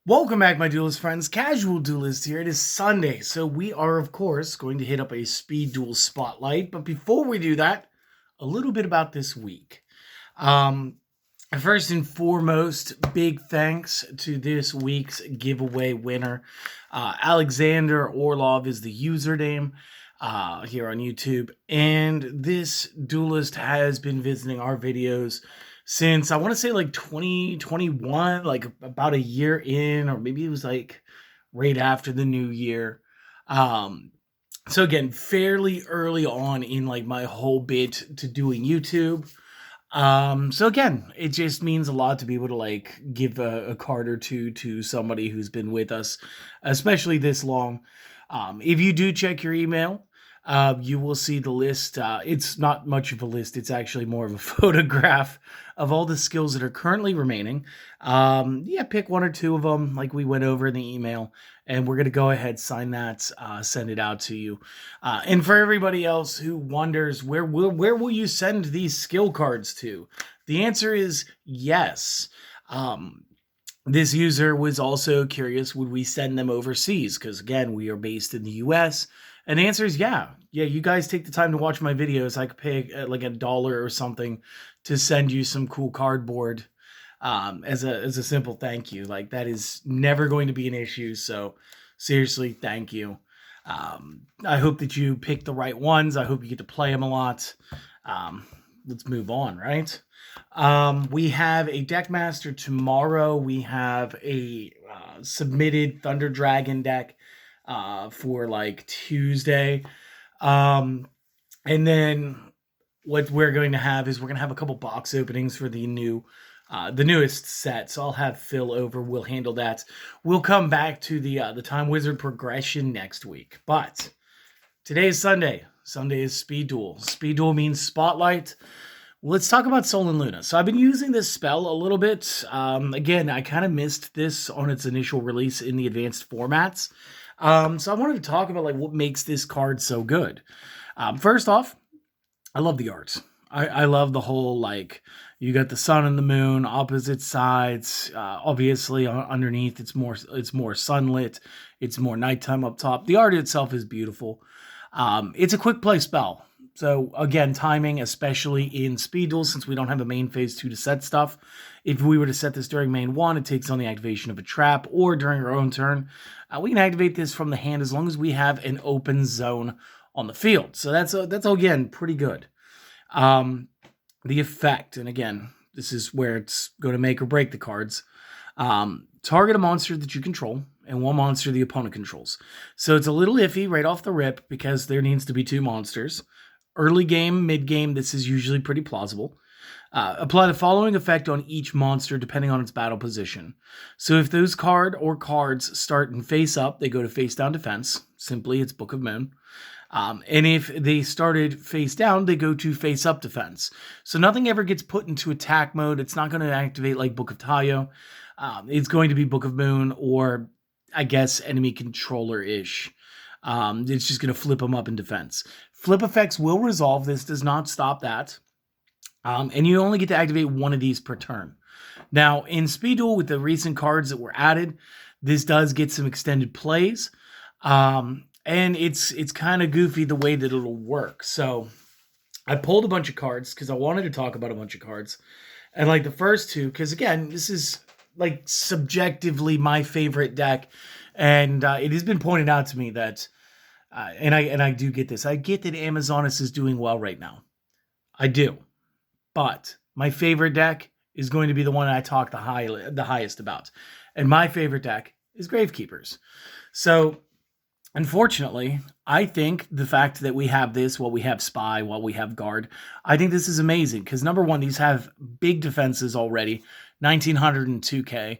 Welcome back, my duelist friends. Casual Duelist here. It is Sunday, so we are, of course, going to hit up a speed duel spotlight. But before we do that, a little bit about this week. Um, First and foremost, big thanks to this week's giveaway winner. Alexander Orlov is the username here on YouTube. And this duelist has been visiting our videos since I want to say like 2021, like about a year in, or maybe it was like right after the new year. Um, so again, fairly early on in like my whole bit to doing YouTube. So again, it just means a lot to be able to like give a card or two to somebody who's been with us, especially this long. If you do check your email, you will see the list. It's not much of a list. It's actually more of a photograph of all the skills that are currently remaining. Yeah, pick one or two of them, like we went over in the email, and we're gonna go ahead, sign that, send it out to you. And for everybody else who wonders where will you send these skill cards to, the answer is yes. This user was also curious, would we send them overseas? Because again, we are based in the US. And the answer is yeah. Yeah, you guys take the time to watch my videos. I could pay like $1 or something to send you some cool cardboard as a simple thank you. Like that is never going to be an issue. So seriously, thank you. I hope that you pick the right ones. I hope you get to play them a lot. Let's move on, right? We have a deck master tomorrow. We have a submitted Thunder Dragon deck for like Tuesday. And then what we're going to have is we're going to have a couple box openings for the newest set. So I'll have Phil over. We'll handle that. We'll come back to the Time Wizard progression next week. But today is Sunday. Sunday is Speed Duel. Speed Duel means Spotlight. Let's talk about Sol and Luna. So I've been using this spell a little bit. Again, I kind of missed this on its initial release in the advanced formats. So I wanted to talk about like what makes this card so good. First off, I love the art. I love the whole like you got the sun and the moon, opposite sides. Obviously, underneath it's more sunlit. It's more nighttime up top. The art itself is beautiful. It's a quick play spell. So again, timing, especially in Speed Duel, since we don't have a main phase 2 to set stuff. If we were to set this during main 1, it takes on the activation of a trap, or during our own turn. We can activate this from the hand as long as we have an open zone on the field. So that's again pretty good. The effect, and again, this is where it's going to make or break the cards. Target a monster that you control, and one monster the opponent controls. So it's a little iffy right off the rip because there needs to be 2 monsters. Early game, mid game, this is usually pretty plausible. Apply the following effect on each monster depending on its battle position. So if those card or cards start in face up, they go to face down defense. Simply, it's Book of Moon. And if they started face down, they go to face up defense. So nothing ever gets put into attack mode. It's not going to activate like Book of Tayo. It's going to be Book of Moon or, I guess, enemy controller-ish. It's just going to flip them up in defense. Flip effects will resolve. This does not stop that. And you only get to activate one of these per turn. Now, in Speed Duel, with the recent cards that were added, this does get some extended plays. And it's kind of goofy the way that it'll work. So I pulled a bunch of cards because I wanted to talk about a bunch of cards. And like the first two, because again, this is like subjectively my favorite deck. And it has been pointed out to me that, and I do get this. I get that Amazonas is doing well right now. I do. But my favorite deck is going to be the one I talk the highest about. And my favorite deck is Gravekeepers. So, unfortunately, I think the fact that we have this while we have Spy, while we have Guard, I think this is amazing. Because number one, these have big defenses already, 1900 and 2K.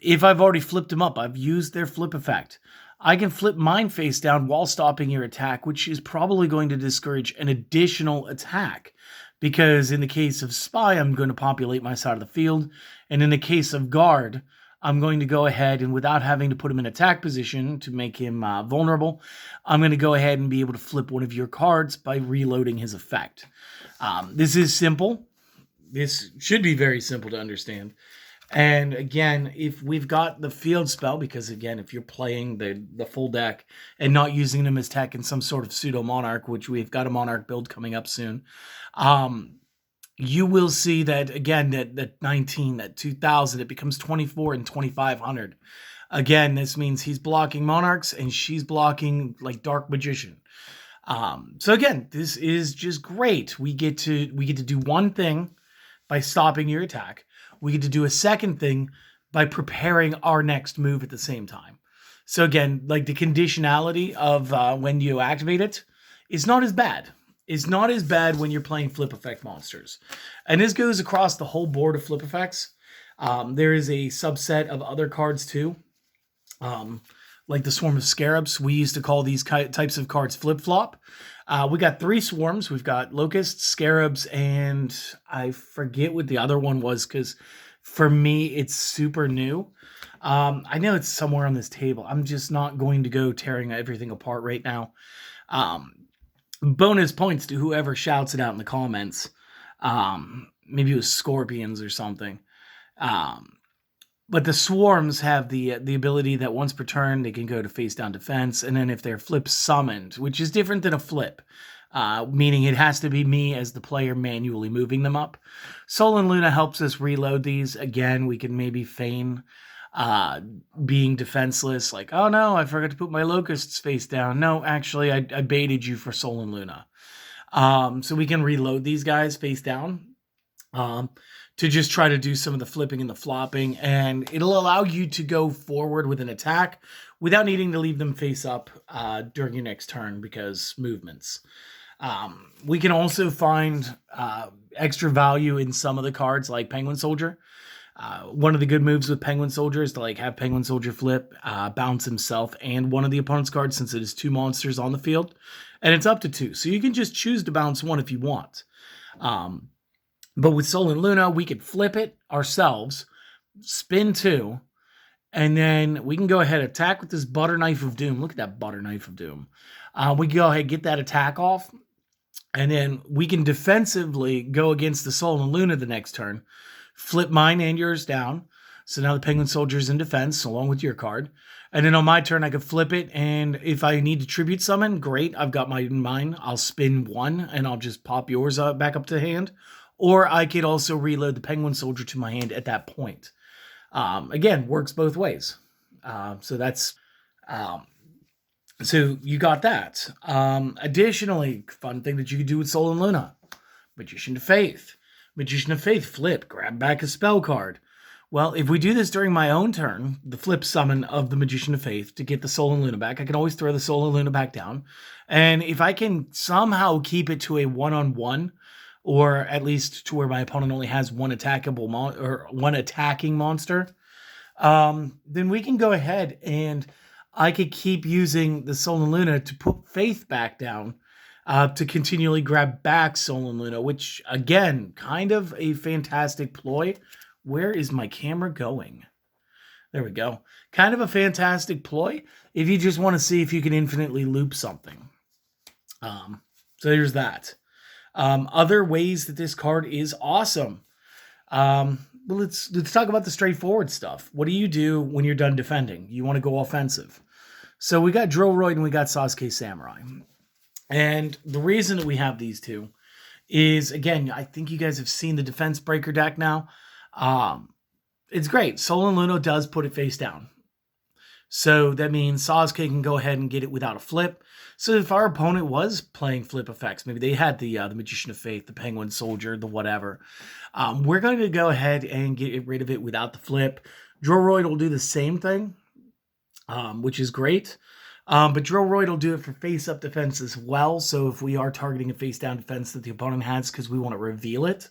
If I've already flipped them up, I've used their flip effect. I can flip mine face down while stopping your attack, which is probably going to discourage an additional attack. Because in the case of Spy, I'm going to populate my side of the field. And in the case of Guard, I'm going to go ahead and without having to put him in attack position to make him vulnerable, I'm going to go ahead and be able to flip one of your cards by reloading his effect. This is simple. This should be very simple to understand. And again, if we've got the field spell, because again, if you're playing the full deck and not using them as tech in some sort of pseudo monarch, which we've got a monarch build coming up soon, you will see that again, that 19, that 2000, it becomes 24 and 2500. Again, this means he's blocking monarchs and she's blocking like dark magician. So again, this is just great. We get to do one thing by stopping your attack. We get to do a second thing by preparing our next move at the same time. So again, like the conditionality of when you activate it is not as bad. It's not as bad when you're playing flip effect monsters. And this goes across the whole board of flip effects. There is a subset of other cards too. Like the Swarm of Scarabs. We used to call these types of cards flip-flop. We got 3 swarms. We've got Locusts, Scarabs, and I forget what the other one was because for me, it's super new. I know it's somewhere on this table. I'm just not going to go tearing everything apart right now. Bonus points to whoever shouts it out in the comments. Maybe it was Scorpions or something. But the swarms have the ability that once per turn, they can go to face down defense. And then if they're flip summoned, which is different than a flip, meaning it has to be me as the player manually moving them up. Sol and Luna helps us reload these. Again, we can maybe feign being defenseless. Like, oh no, I forgot to put my locusts face down. No, actually, I baited you for Sol and Luna. So we can reload these guys face down. To just try to do some of the flipping and the flopping, and it'll allow you to go forward with an attack without needing to leave them face up during your next turn because movements. We can also find extra value in some of the cards like Penguin Soldier. One of the good moves with Penguin Soldier is to like have Penguin Soldier flip, bounce himself and one of the opponent's cards since it is 2 monsters on the field, and it's up to 2. So you can just choose to bounce 1 if you want. But with Sol and Luna, we could flip it ourselves, spin 2, and then we can go ahead and attack with this Butter Knife of Doom. Look at that Butter Knife of Doom. We can go ahead and get that attack off, and then we can defensively go against the Sol and Luna the next turn, flip mine and yours down. So now the Penguin Soldier's in defense along with your card. And then on my turn, I could flip it, and if I need to tribute summon, great. I've got mine. I'll spin 1, and I'll just pop yours back up to hand. Or I could also reload the Penguin Soldier to my hand at that point. Again, works both ways. So that's... so you got that. Additionally, fun thing that you could do with Sol and Luna. Magician of Faith. Magician of Faith, flip, grab back a spell card. Well, if we do this during my own turn, the flip summon of the Magician of Faith to get the Sol and Luna back, I can always throw the Sol and Luna back down. And if I can somehow keep it to a one-on-one, or at least to where my opponent only has one attackable one attacking monster, then we can go ahead and I could keep using the Sol and Luna to put Faith back down to continually grab back Sol and Luna, which, again, kind of a fantastic ploy. Where is my camera going? There we go. Kind of a fantastic ploy if you just want to see if you can infinitely loop something. So there's that. Other ways that this card is awesome. Well, let's talk about the straightforward stuff. What do you do when you're done defending? You want to go offensive. So we got Drillroyd and we got Sasuke Samurai. And the reason that we have these two is, again, I think you guys have seen the Defense Breaker deck now. It's great. Sol and Luna does put it face down. So that means Sasuke can go ahead and get it without a flip. So if our opponent was playing flip effects, maybe they had the Magician of Faith, the Penguin Soldier, the whatever, we're going to go ahead and get rid of it without the flip. Drillroyd will do the same thing, which is great. But Drillroyd will do it for face-up defense as well. So if we are targeting a face-down defense that the opponent has because we want to reveal it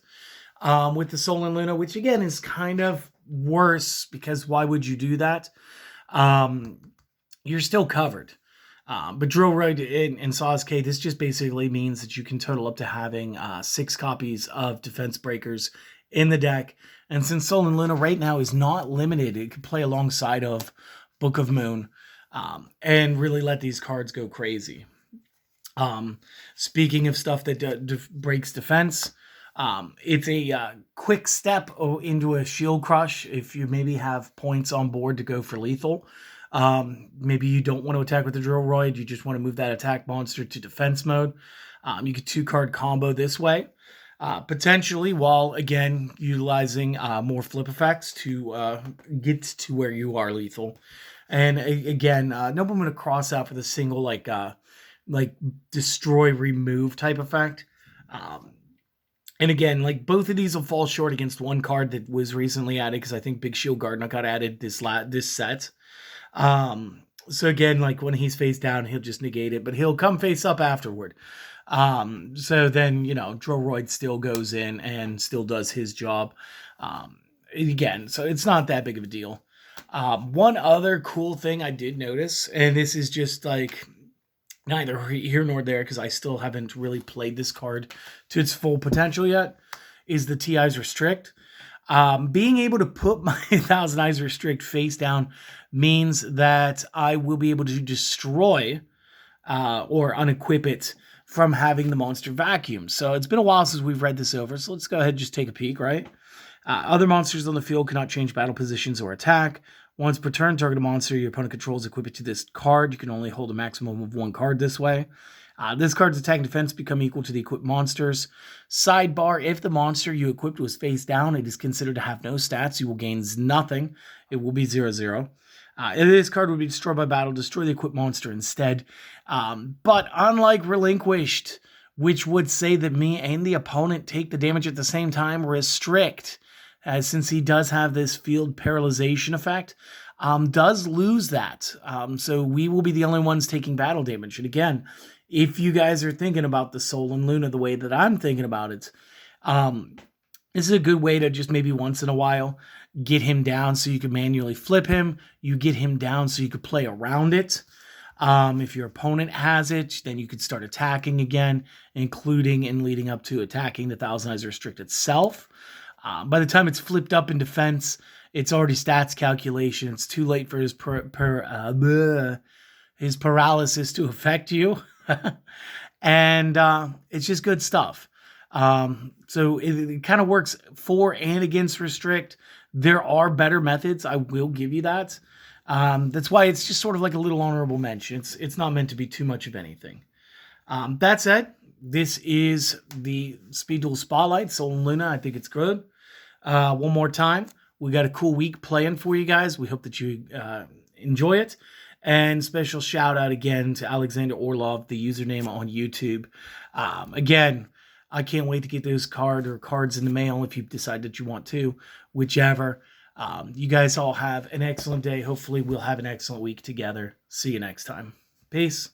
with the Sol and Luna, which again is kind of worse because why would you do that? You're still covered. But Drillroyd and Sasuke, this just basically means that you can total up to having 6 copies of Defense Breakers in the deck. And since Sol and Luna right now is not limited, it can play alongside of Book of Moon and really let these cards go crazy. Speaking of stuff that breaks defense, It's a quick step into a shield crush if you maybe have points on board to go for lethal. Maybe you don't want to attack with the Drillroid, you just want to move that attack monster to defense mode. You could 2-card combo this way. Potentially, while again utilizing more flip effects to get to where you are lethal. And again, no one to cross out for the single like destroy remove type effect. And again, like both of these will fall short against one card that was recently added because I think Big Shield Gardener got added this set. So again, like when he's face down, he'll just negate it, but he'll come face up afterward. So then, Droroid still goes in and still does his job. Again, so it's not that big of a deal. One other cool thing I did notice, and this is just like neither here nor there because I still haven't really played this card to its full potential yet, is the TI's Restrict. Being able to put my Thousand Eyes Restrict face down means that I will be able to destroy or unequip it from having the monster vacuum. So it's been a while since we've read this over, so let's go ahead and just take a peek, right? Other monsters on the field cannot change battle positions or attack. Once per turn, target a monster your opponent controls, equip it to this card. You can only hold a maximum of 1 card this way. This card's attack and defense become equal to the equipped monsters. Sidebar, if the monster you equipped was face down, it is considered to have no stats. You will gain nothing. It will be 0/0. If this card would be destroyed by battle, destroy the equipped monster instead. But unlike Relinquished, which would say that me and the opponent take the damage at the same time, Restrict, since he does have this field paralyzation effect, does lose that. So we will be the only ones taking battle damage. And again, if you guys are thinking about the Soul and Luna the way that I'm thinking about it, this is a good way to just maybe once in a while get him down so you can manually flip him. You get him down so you could play around it. If your opponent has it, then you could start attacking again, including and leading up to attacking the Thousand Eyes Restrict itself. By the time it's flipped up in defense, it's already stats calculation. It's too late for his his paralysis to affect you. And it's just good stuff. So it kind of works for and against Restrict. There are better methods. I will give you that. That's why it's just sort of like a little honorable mention. It's not meant to be too much of anything. That said, this is the Speed Duel Spotlight, Soul and Luna. I think it's good. One more time, we got a cool week planned for you guys. We hope that you enjoy it. And special shout out again to Alexander Orlov, the username on YouTube. Again, I can't wait to get those cards in the mail if you decide that you want to, whichever. You guys all have an excellent day. Hopefully we'll have an excellent week together. See you next time. Peace.